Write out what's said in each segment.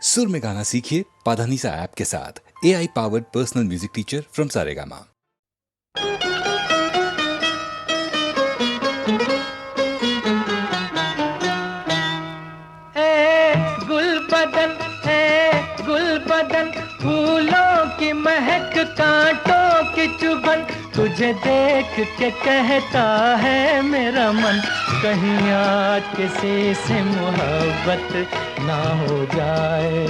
सुर में गाना सीखिए पाधानीसा ऐप के साथ। AI powered personal music teacher from Saregama. गुल बदन फूलों की महक कांटों की चुभन, तुझे देख के कहता है मेरा मन, कहीं आज किसी से मोहब्बत ना हो जाए,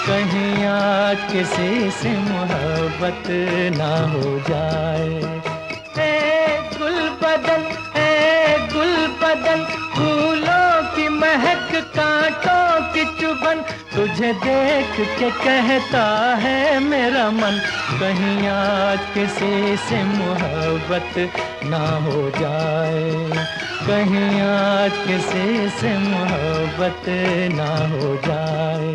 कहीं आज किसी से मोहब्बत ना हो जाए। गुल बदन फूलों की महक कांटों की चुभन, तुझे देख के कहता है मेरा मन, कहीं आज किसी से मोहब्बत ना हो जाए, कहीं आज किसी से मोहब्बत ना हो जाए।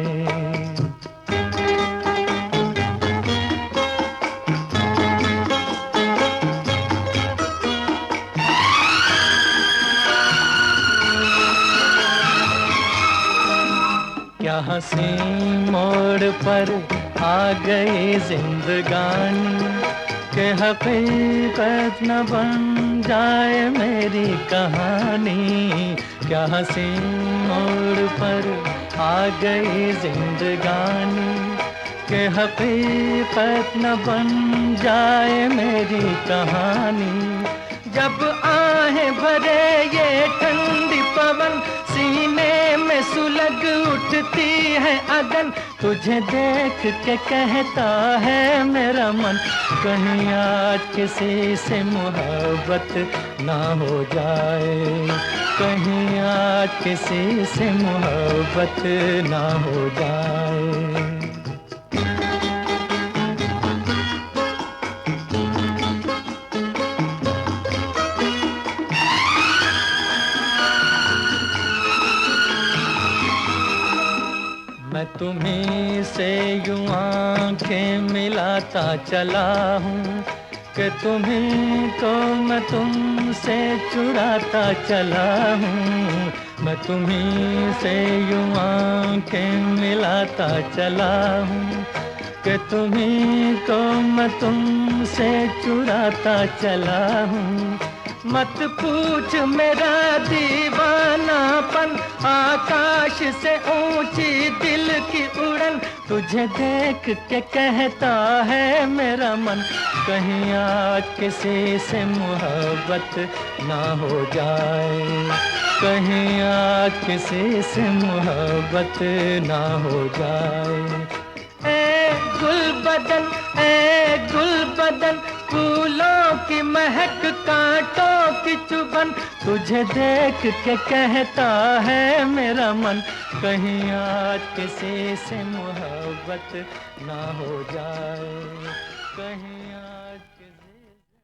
क्या हंसी मोड़ पर आ गई जिंदगानी, के हकीकत न बन जाए मेरी कहानी। क्या हंसी मोड़ पर आ गई जिंदगानी, के हकीकत न बन जाए मेरी कहानी। जब आहें भरे ये ठंडी पवन, सीने में सुलग उठती है अगन, तुझे देख के कहता है मेरा मन, कहीं आज किसी से मोहब्बत ना हो जाए, कहीं आज किसी से मोहब्बत ना हो जाए। मैं तुम्हीं से यूं आंखें मिलाता चला हूँ, कि तुम्हीं को मैं तुमसे चुराता चला हूँ। मैं तुम्हीं से यूं आंखें मिलाता चला हूँ, कि तुम्हीं को मैं तुमसे चुराता चला हूँ। मत पूछ मेरा दीवानापन, आकाश से ऊंची दिल की उड़न, तुझे देख के कहता है मेरा मन, कहीं आज किसी से मोहब्बत ना हो जाए, कहीं आज किसी से मोहब्बत ना हो जाए। गुल बदन फूलों की महक कांटों की चुभन, तुझे देख के कहता है मेरा मन, कहीं आज किसी से मोहब्बत ना हो जाए, कहीं आज किसी से।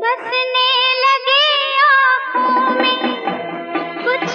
बसने लगे आँखों में कुछ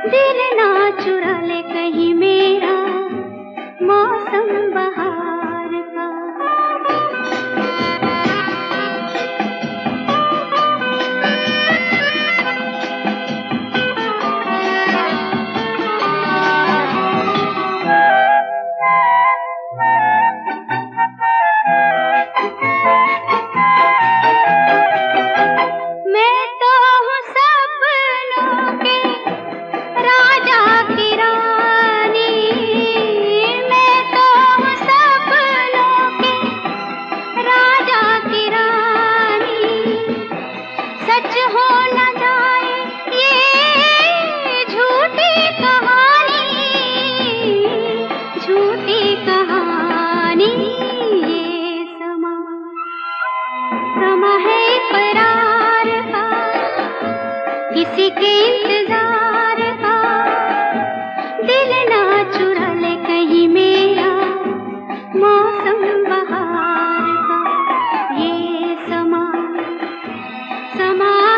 दिल ना चुरा ले कहीं मेरा मौसम बहार का। मैं तो हूँ सपनों के राजा की रानी, मैं तो हूँ सपनों के राजा की रानी। सच हो न जाए ये झूठी कहानी, झूठी कहानी। ये समा है इकरार का, किसी के इंतजार का। दिल ना चुरा ले कहीं मेरा मौसम बहार का। ये समा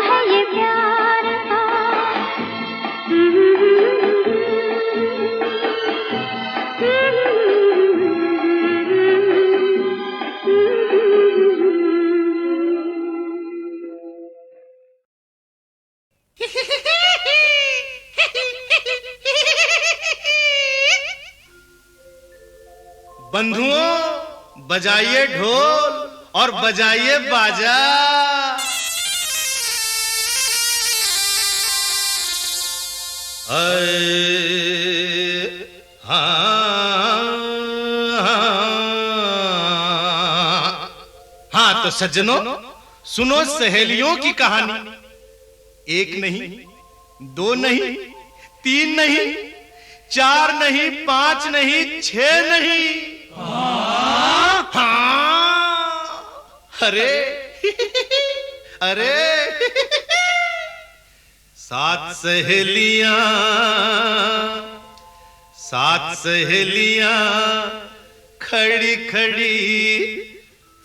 है ये प्यार का। बंधुओं, बजाइए ढोल और बजाइए बाजा। हाँ तो सज्जनों, सुनो सहेलियों की कहानी। एक नहीं, दो नहीं, तीन नहीं, चार नहीं, पांच नहीं, 6 नहीं। हाँ, अरे अरे 7 सहेलियां, 7 सहेलियां खड़ी खड़ी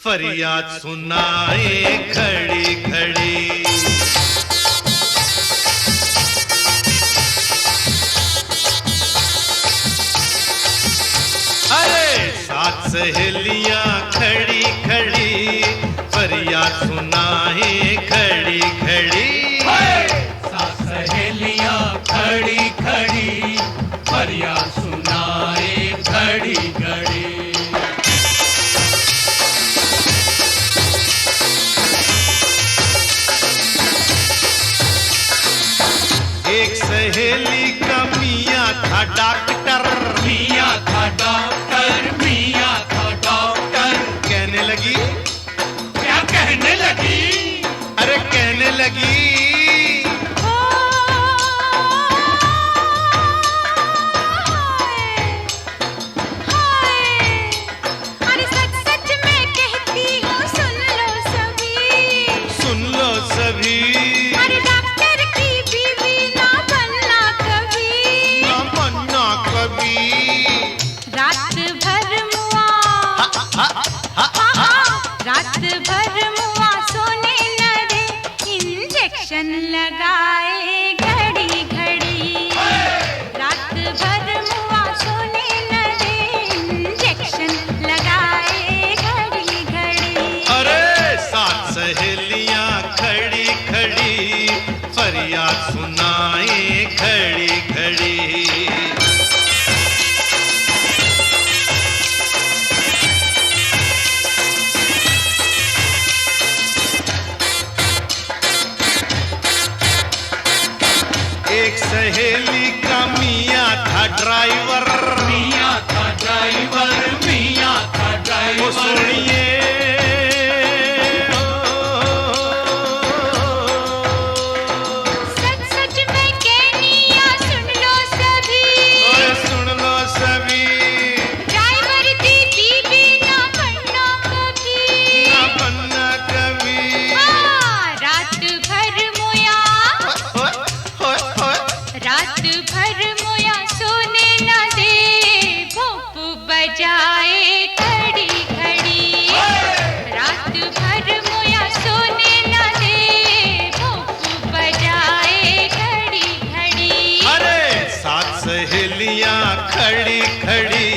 फरियाद सुनाए खड़ी खड़ी। अरे 7 सहेलियां खड़ी खड़ी फरियाद सुनाए खड़ी खड़ी। 7 सहेलियां खड़ी खड़ी फरियाद सुनाए खड़ी खड़ी। एक सहेली का मियाँ था डॉक्टर, मियाँ था डॉक्टर, मियाँ था डॉक्टर। कहने लगी, क्या कहने लगी? अरे कहने लगी, अरे सच सच मैं कहती हूँ सुन लो सभी, सुन लो सभी। अरे डॉक्टर की बीवी ना बनना कभी, ना बनना कभी। रात भर मुआ, रात भर मुआ सोने न दे, इंजेक्शन लगाए घड़ी घड़ी। रात भर मुआ सोने न दे, इंजेक्शन लगाए घड़ी घड़ी। अरे 7 सहेलियां खड़ी खड़ी फरियाद सुनाए खड़ी खड़ी। एक सहेली का मियाँ था ड्राइवर, मियाँ था ड्राइवर, मियाँ था वो ड्राइवर। सुनिए सच सच मैं कहनिया सुन लो सभी, ओए सुन लो सभी। ड्राइवर की बीवी ना बनना कभी, ना बनना कभी। हाँ, रात भर मोया, ओए, ओए, ओए। रात भर मोया सोने न दे, भोंप बजाए घड़ी घड़ी। रात भर मोया सोने न दे, भोंप बजाए घड़ी घड़ी। अरे सहेलियां खड़ी खड़ी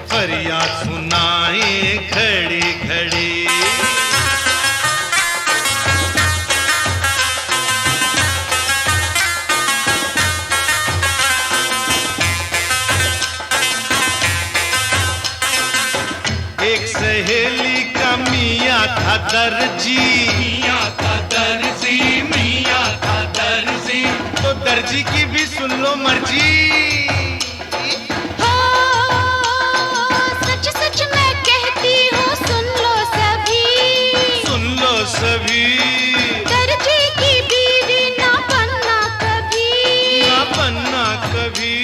फरियाद सुनाए खड़ी खड़ी। एक सहेली का मियाँ था दर्जी, मियाँ था दर्जी, मियाँ था दर्जी। तो दर्जी की भी सुन लो मर्जी। हो सच सच मैं कहती हूँ सुन लो सभी, सुन लो सभी, दर्जी की बीवी ना बनना कभी, ना बनना कभी।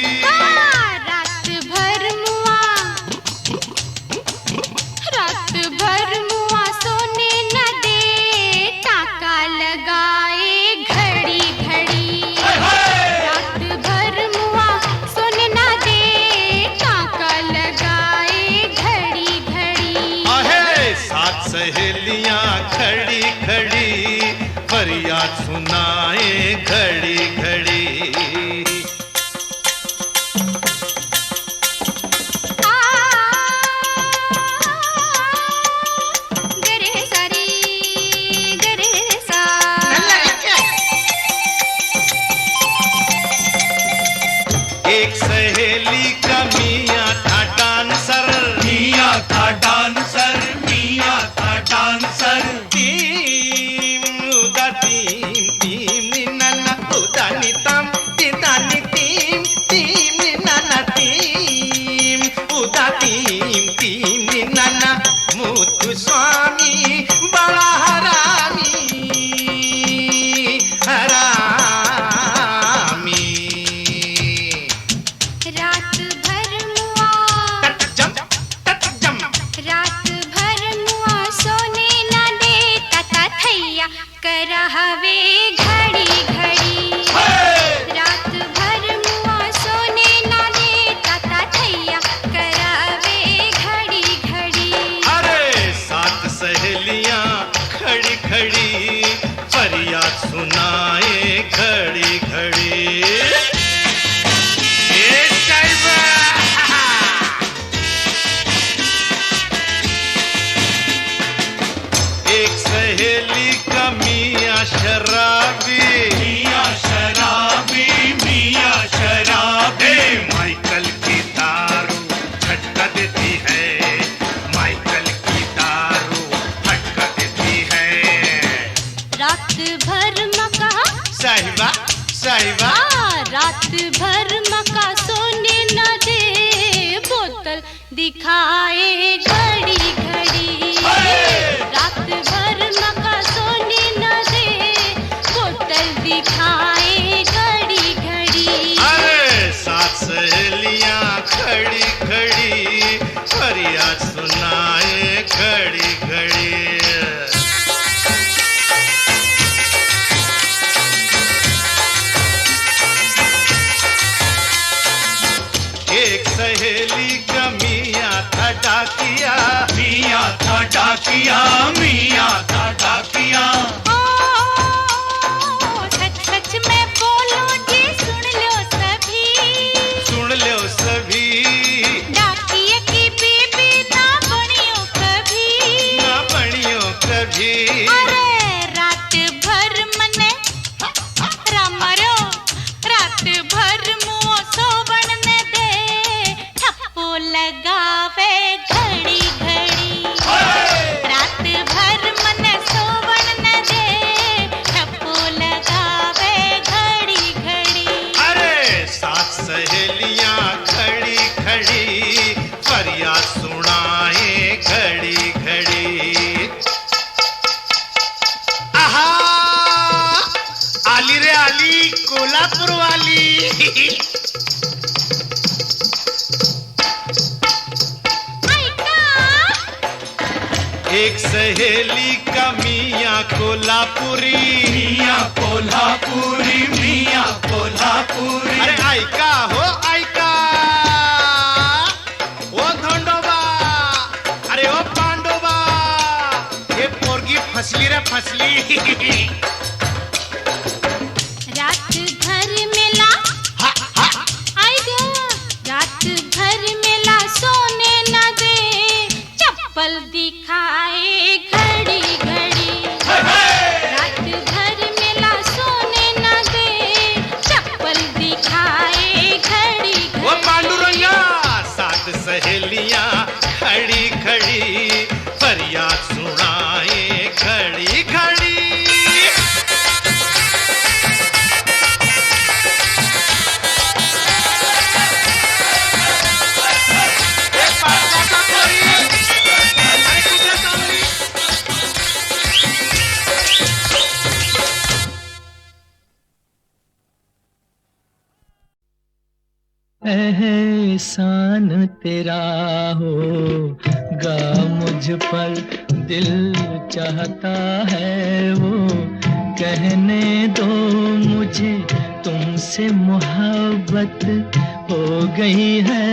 रात भर मुआ सोने न दे, टाका लगाए घड़ी घड़ी। रात भर मुआ सोने न दे, टाका लगाए घड़ी घड़ी। आहे सात सहेलियां खड़ी खड़ी फरियाद सुनाए घड़ी घड़ी। गरे सारी गरे सा। एक सहेली का मियाँ था डांसर, मियाँ था डांसर, मियाँ था डांसर। टीम उदा टीम टीम नि नाना उदा नि ताम टीदा नि टीम टीम नि नाना टीम उदा टीम टीम नि नाना मुतु स्वामी बड़ा हरामी हरामी। रात भर मुआ टटजम टटजम रात भर मुआ सोने न दे, तता थैया करहवे घड़ी घड़ी। रात भर मुआ सोने न दे, तता थैया करहवे घड़ी घड़ी। अरे सात सहेलियां खड़ी खड़ी फरियाद सुनाए घड़ी घड़ी। ए साहिबा! एक सहेली का मियाँ शराबी, मियाँ शराबी, मियाँ शराबी। माइकल की दारू झटका देती है, माइकल की दारू झटका देती है। रात भर मका साहिबा साहिबा रात भर मका सोने न दे, बोतल दिखाए घड़ी घड़ी। रात भर मका सोने न दे, बोतल दिखाए घड़ी घड़ी। अरे सात सहेलियां खड़ी खड़ी फरियाद सुनाए घड़ी घड़ी। एक सहेली का मियाँ था डाकिया, मियाँ था डाकिया, मियाँ था डाकिया। सच सच मैं बोलूं जी सुन लो सभी, सुन लो सभी, डाकिए की बीबी ना बनियो कभी, ना बनियो कभी। अरे रात भर मने रामरो, रात भर मुँह सोबन न दे, ठप्पो लगावे घड़ी घड़ी। रात भर मन सोबन न दे, ठप्पो लगावे घड़ी घड़ी। अरे सात सहेलियां खड़ी खड़ी फरियाद सुनाए घड़ी घड़ी। आहा आली रे आली कोल्हापुर वाली। एक सहेली का मियाँ कोल्हापुरी, मियाँ कोल्हापुरी, मियाँ कोल्हापुरी। अरे ऐका हो ऐका ओ धोंडोबा, अरे ओ पांडोबा, हे पोरगी फसली रे फसली। रात भर मिला हा हा आई गो, एहसान तेरा होगा मुझ पर, दिल चाहता है वो कहने दो मुझे, तुमसे मोहब्बत हो गई है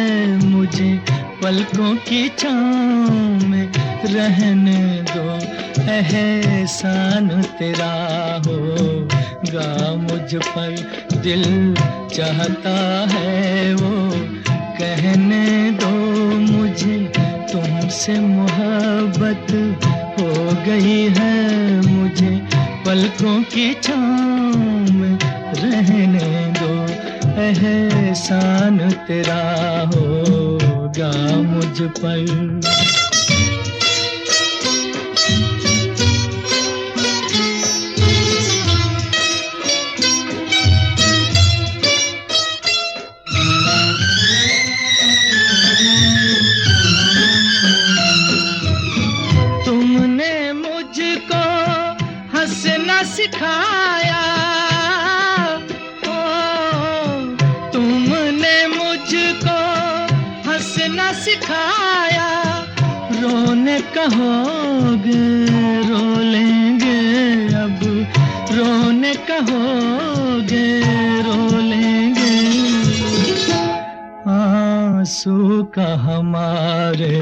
मुझे, पलकों की छाँव में रहने दो। एहसान तेरा होगा मुझ पर, दिल चाहता है वो कहने दो मुझे, तुमसे मोहब्बत हो गई है मुझे, पलकों की छाँव में रहने दो। एहसान तेरा होगा मुझ पर। सिखाया तुमने मुझको हंसना सिखाया, रोने कहोगे रो लेंगे अब, रोने कहोगे रो लेंगे। आंसू का हमारे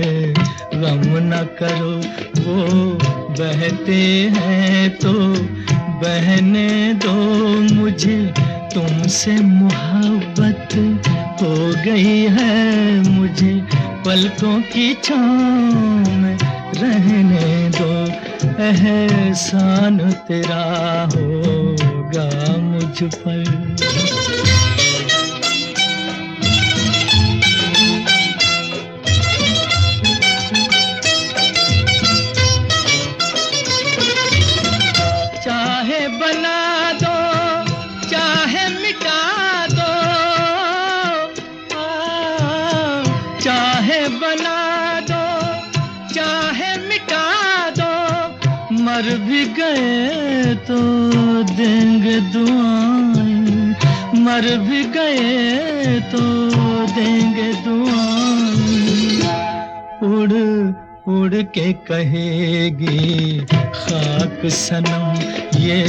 गम न करो, वो बहते हैं तो बहने दो मुझे, तुमसे मोहब्बत हो गई है मुझे, पलकों की छाँव में रहने दो। एहसान तेरा होगा मुझ पर। मर भी गए तो देंगे दुआएं, मर भी गए तो देंगे दुआएं। उड़ उड़ के कहेगी खाक सनम ये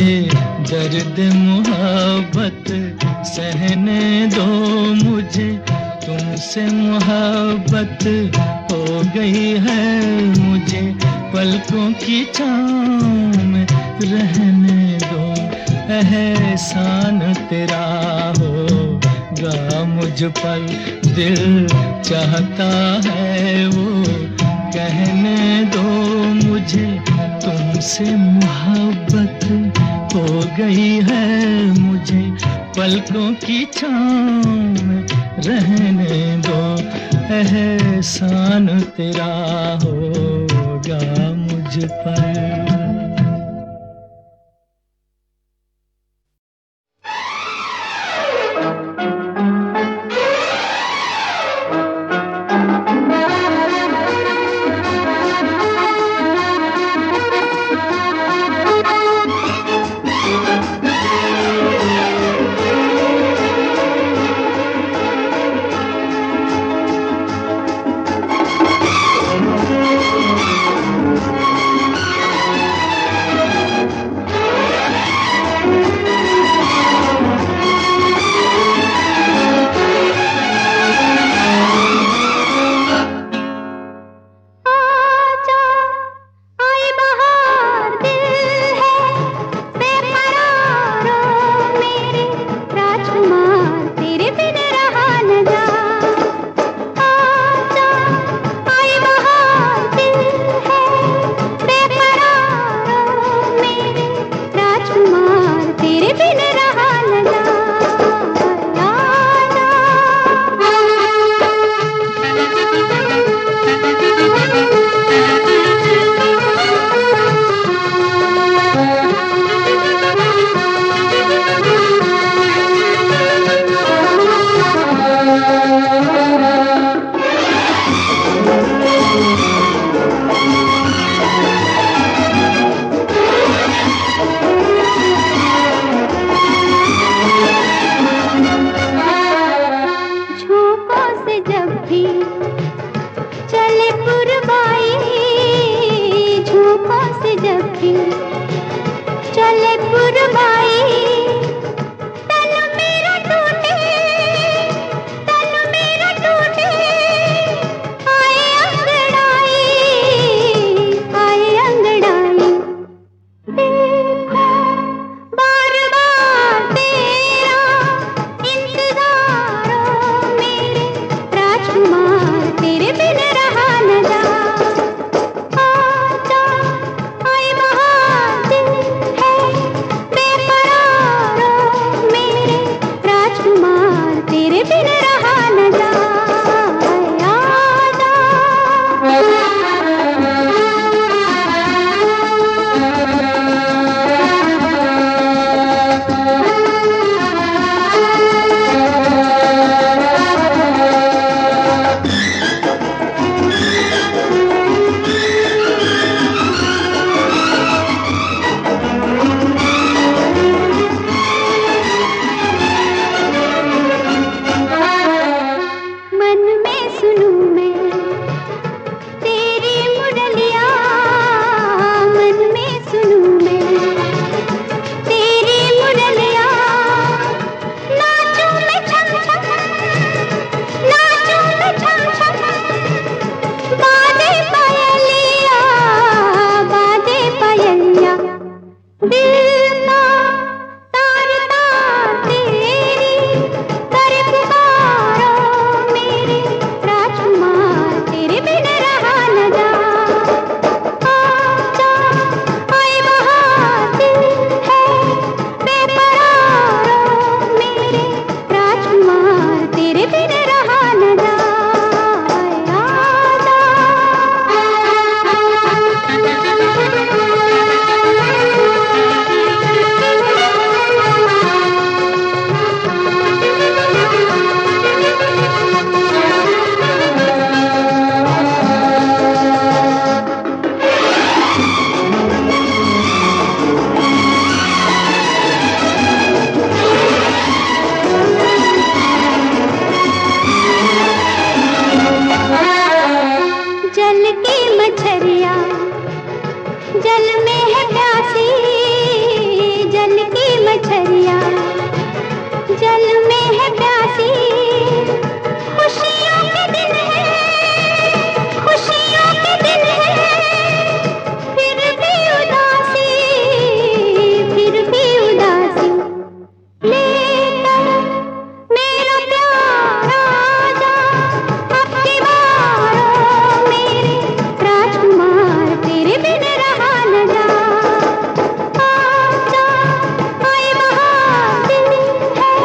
दर्द मोहब्बत, सहने दो मुझे, तुमसे मोहब्बत हो गई है मुझे, पलकों की छाँव में रहने दो। एहसान तेरा होगा मुझ पर, दिल चाहता है वो कहने दो मुझे, तुमसे मोहब्बत हो गई है मुझे, पलकों की छाँव में रहने दो। एहसान तेरा होगा मुझ पर। उठी चले पुरवाई तन मेरा टूटे आए अंगड़ाई देखो बार बार तेरा इंतजार ओ मेरे राजकुमार तेरे बिन रहा न जा आजा आए बहार दिल है बेकरार ओ मेरे राजकुमार तेरे बिन रहा न जा मन में सुनूं मैं तेरी मुरलिया मन में सुनूं मैं तेरी मुरलिया नाचूं मैं छम छम नाचूं मैं छम छम बाजे पायलिया दिल का तार तार तेरी कर पुकारो मेरे राजकुमार तेरे बिन रहा न जा आजा आए बहार दिल है बेकरार ओ मेरे राजकुमार तेरे बिन रहा न जा जल की मछरिया जल में है प्यासी जल की मछरिया जल में है प्यासी खुशियों के दिन है खुशियों के दिन है फिर भी उदासी लेकर मेरा प्यार आजा अब की बार ओ मेरे राजकुमार तेरे बिन रहा न जा आजा आए बहार दिल है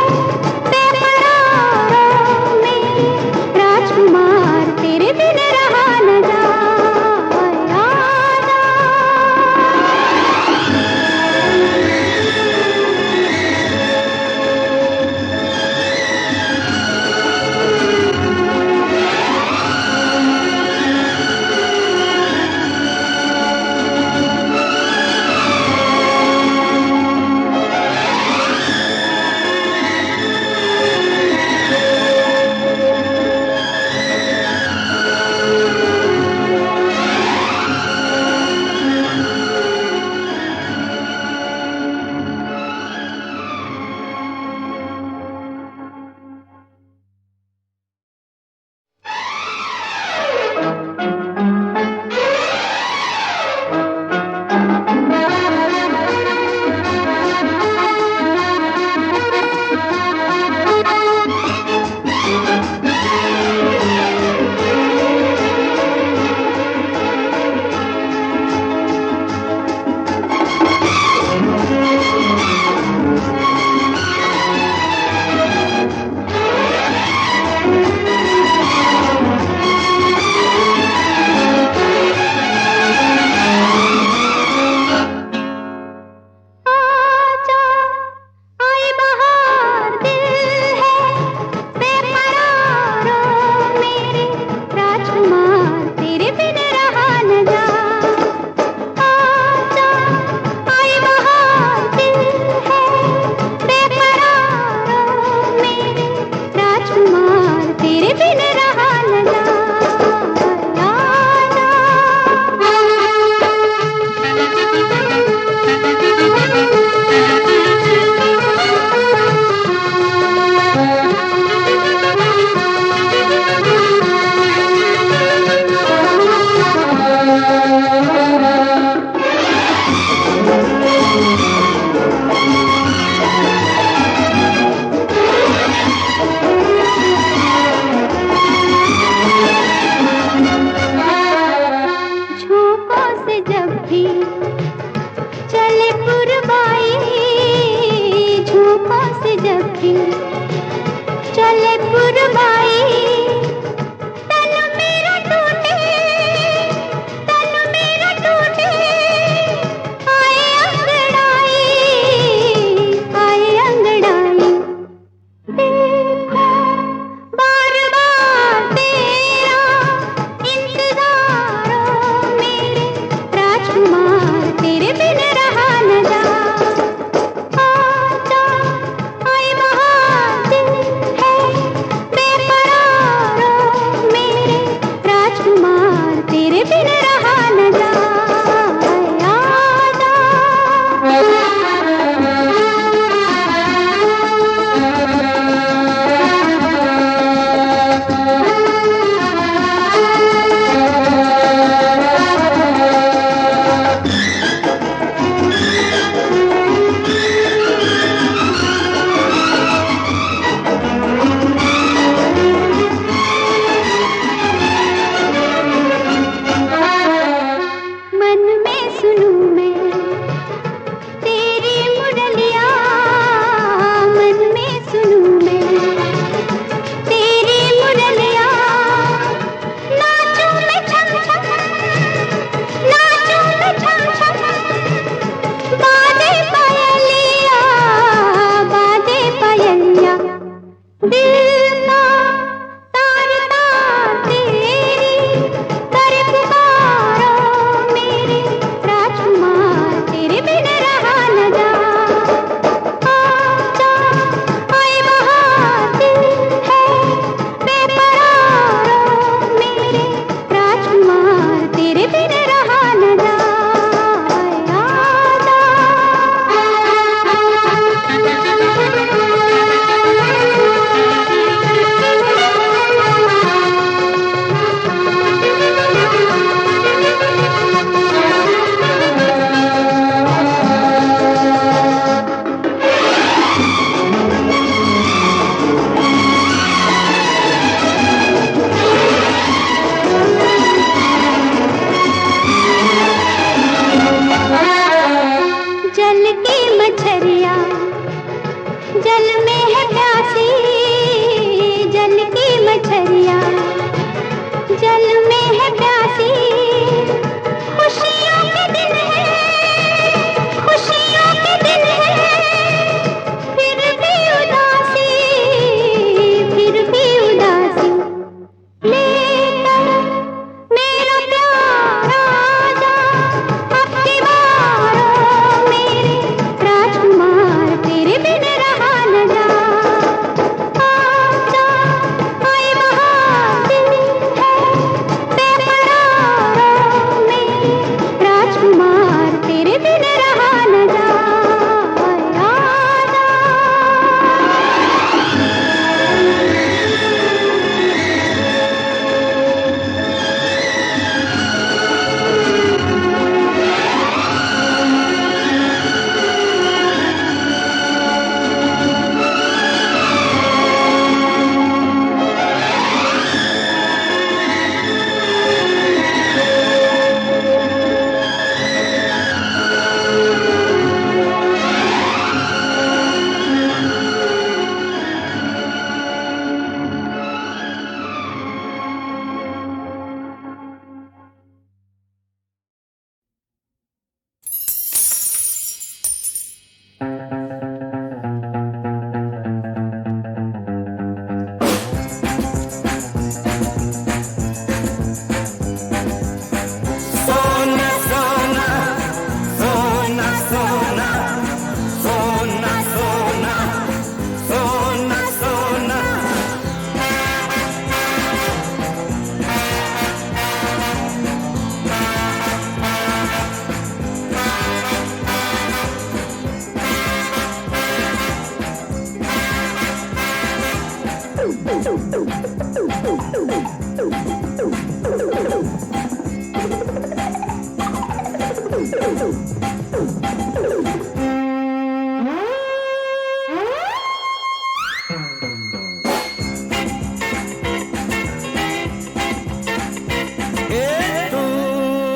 तू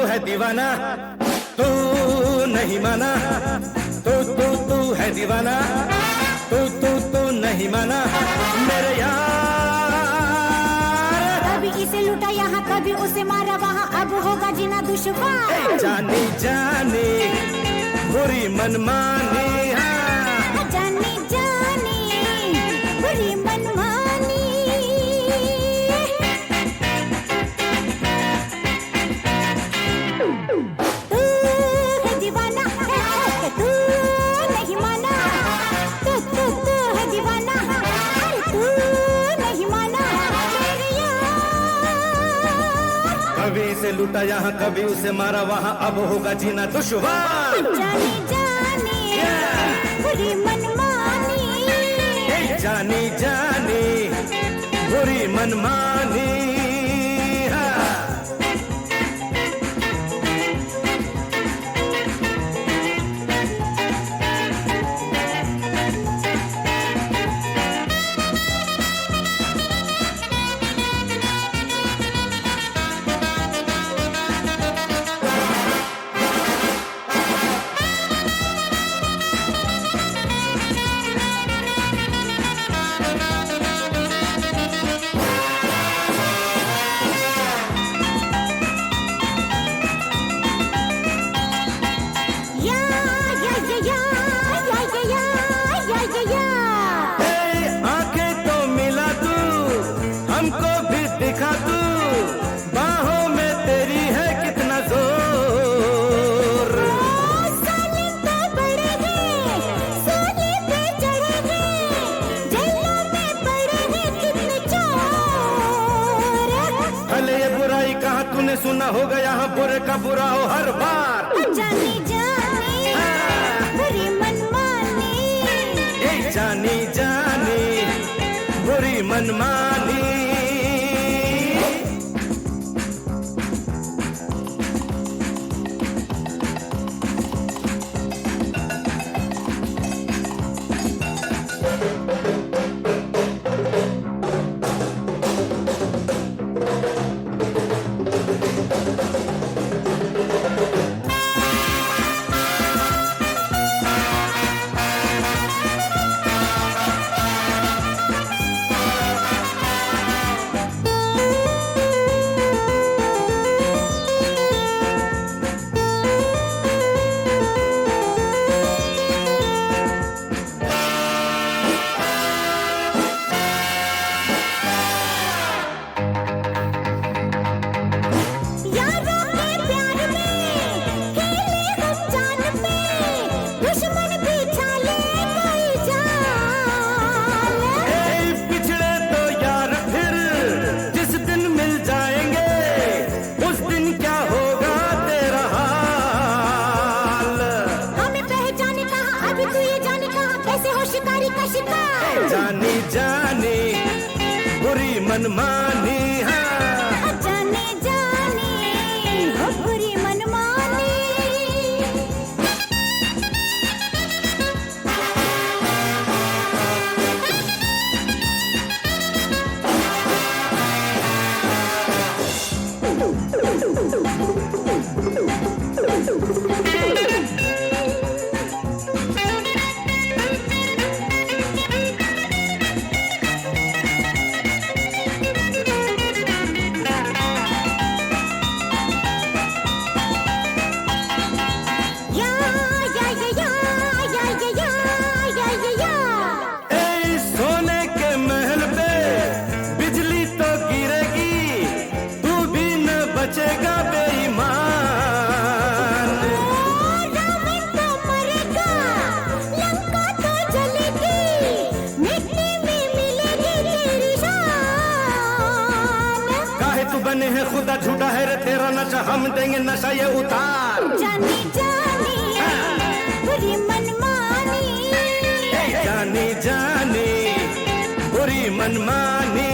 है दीवाना, तू नहीं माना, तू है दीवाना, तू नहीं माना मेरे यार। कभी इसे लूटा यहाँ कभी उसे मारा वहाँ, अब होगा जीना दुश्वार। जानी जानी बुरी मनमानी, हाँ जानी जानी बुरी मनमानी। तू है दीवाना, तू नहीं माना, तू है दीवाना, तू नहीं माना मेरे यार। कभी इसे लूटा यहाँ कभी उसे मारा वहाँ, अब होगा जीना दुश्वार। जानी जानी बुरी मनमानी, जानी जानी बुरी मनमानी, हाँ। आंखें तो मिला तू, हमको भी दिखा तू, बाहों में तेरी है कितना जोर। साले तो बड़े हैं, सोने पे चढ़े हैं, जेलों में पड़े हैं कितने चोर। भले ये बुराई कहाँ तूने सुना होगा, यहाँ बुरे का बुरा हो हर बार। जानी जानी बुरी मनमानी, जानी जानी बुरी मनमानी। यारों के प्यार में खेले हम जान पे, दुश्मन भी छाले कोई जाल। पिछड़े तो यार फिर जिस दिन मिल जाएंगे, उस दिन क्या होगा तेरा हाल। हमें पहचाने कहाँ, अभी तू ये जाने कहाँ, कैसे हो शिकारी का शिकार। जानी जानी बुरी मनमानी, हाँ जाने जाने हो बुरी मनमानी। सोने के महल पे बिजली तो गिरेगी, तू भी न बचेगा बेईमान। रावण तो मरेगा, लंका तो जलेगी, मिट्टी में मिलेगी तेरी शान। काहे तू बने है खुदा, झूठा है रे तेरा नशा, हम देंगे नशा ये उतार। जानी जानी बुरी मनमानी, जानी जानी बुरी मनमानी।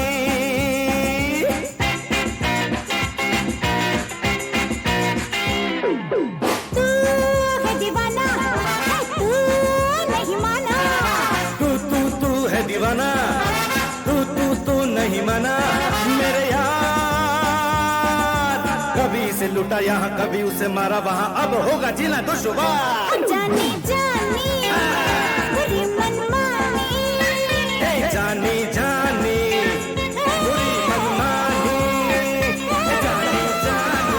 कभी इसे लूटा यहाँ, कभी उसे मारा वहाँ, अब होगा जीना दुश्वार। जाने जाने बुरी मनमानी, जानी जानी बुरी मनमानी, जानी जानी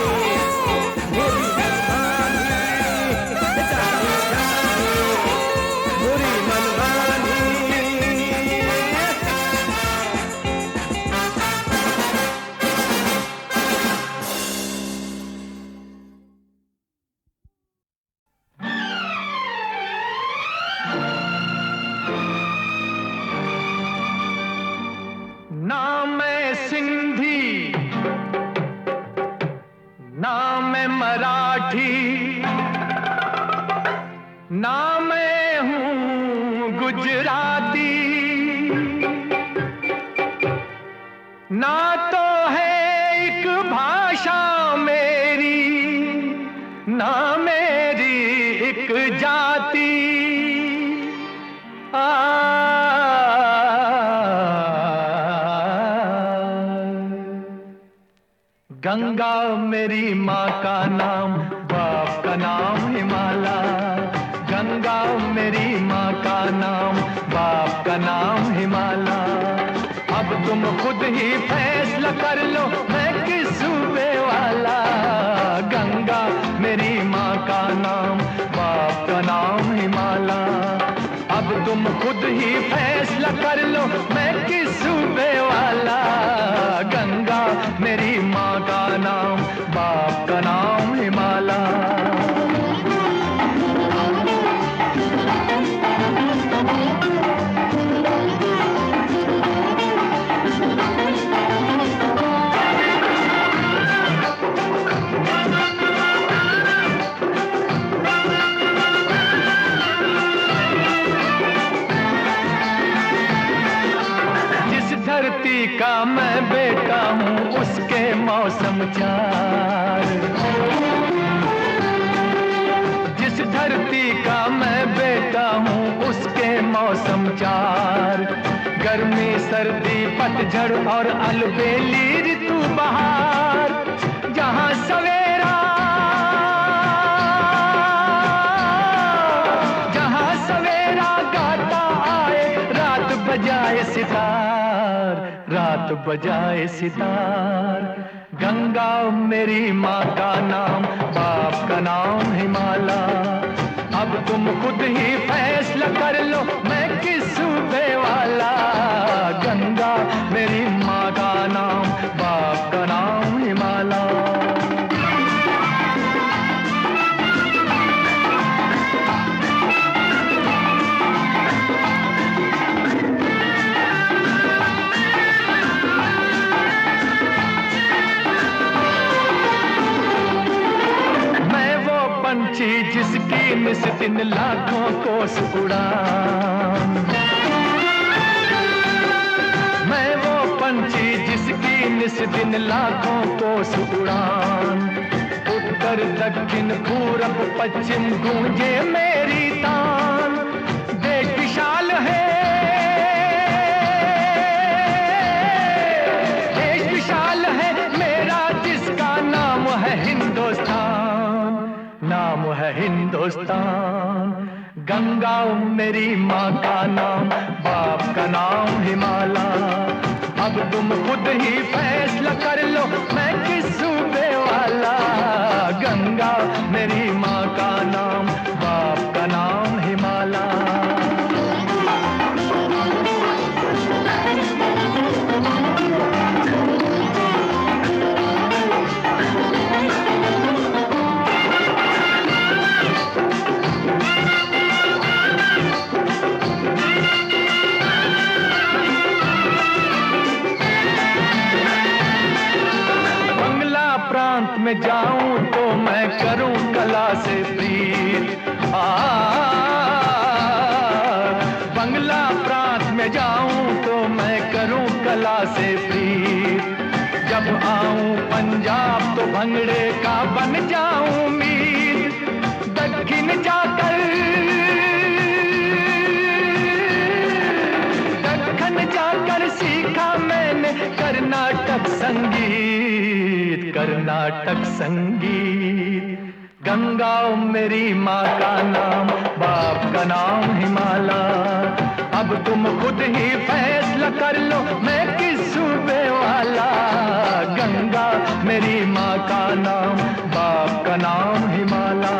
बुरी मनमानी, जानी जानी बुरी मनमानी। ना मैं सिंधी, ना मैं मराठी, ना मैं हूँ गुजराती, ना तो है एक भाषा मेरी, ना मेरी एक जाति। गंगा मेरी माँ का नाम, बाप का नाम हिमाला। गंगा मेरी माँ का नाम, बाप का नाम हिमाला। अब तुम खुद ही फैसला कर लो मैं किस सूबे वाला। गंगा मेरी माँ का नाम, बाप का नाम हिमाला। अब तुम खुद ही फैसला कर लो मैं किस सूबे वाला। गंगा मेरी माँ का नाम, बाप का नाम हिमाला। धरती का मैं बेटा हूँ उसके मौसम चार। जिस धरती का मैं बेटा हूँ उसके मौसम चार। गर्मी सर्दी पतझड़ और अलबेली ऋतु बहार। जहाँ सवेरा, जहाँ सवेरा गाता आए, रात बजाए सितार, रात बजाए सितार। गंगा मेरी माँ का नाम, बाप का नाम हिमाला। अब तुम खुद ही फैसला कर लो मैं किस सूबे वाला। गंगा मेरी माँ का नाम, बाप का नाम हिमाला। पंछी जिसकी निस दिन लाखों कोस उड़ान। मैं वो पंछी जिसकी निस दिन लाखों कोस उड़ान। उत्तर दक्षिण पूरब पश्चिम गूंजे मेरी तान। देश विशाल है, देश विशाल है मेरा जिसका नाम है हिंदुस्तान, नाम है हिंदुस्तान। गंगा मेरी माँ का नाम, बाप का नाम हिमाला। अब तुम खुद ही फैसला कर लो मैं किस सूबे वाला। गंगा मेरी माँ का नाम, बाप का नाम हिमाला। प्रांत में जाऊं तो मैं करूं कला से प्रीत। बंगला प्रांत में जाऊं तो मैं करूं कला से प्रीत। जब आऊं पंजाब तो भंगड़े का बन जाऊं मीर। दक्षिण जाकर, दक्षिण जाकर सीखा मैंने कर्नाटक संगीत, कर्नाटक संगीत। गंगा मेरी माँ का नाम, बाप का नाम हिमाला। अब तुम खुद ही फैसला कर लो मैं किस सूबे वाला। गंगा मेरी माँ का नाम, बाप का नाम हिमाला।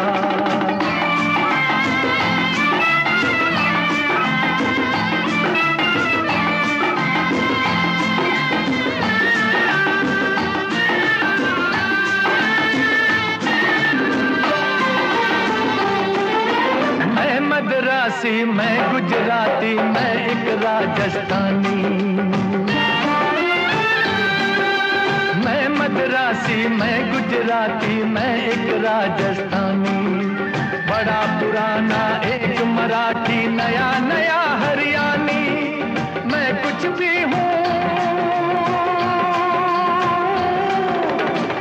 मद्रासी मैं गुजराती मैं एक राजस्थानी। मैं मद्रासी मैं गुजराती मैं एक राजस्थानी। बड़ा पुराना एक मराठी, नया नया हरियाणी। मैं कुछ भी हूँ,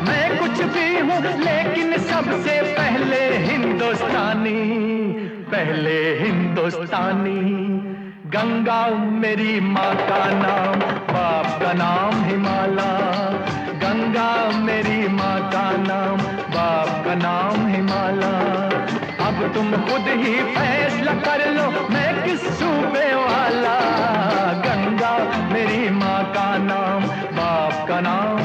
मैं कुछ भी हूँ, लेकिन सबसे पहले हिंदुस्तानी, पहले हिंदुस्तानी। गंगा मेरी माँ का नाम, बाप का नाम हिमाला। गंगा मेरी माँ का नाम, बाप का नाम हिमाला। अब तुम खुद ही फैसला कर लो मैं किस सूबे वाला। गंगा मेरी माँ का नाम, बाप का नाम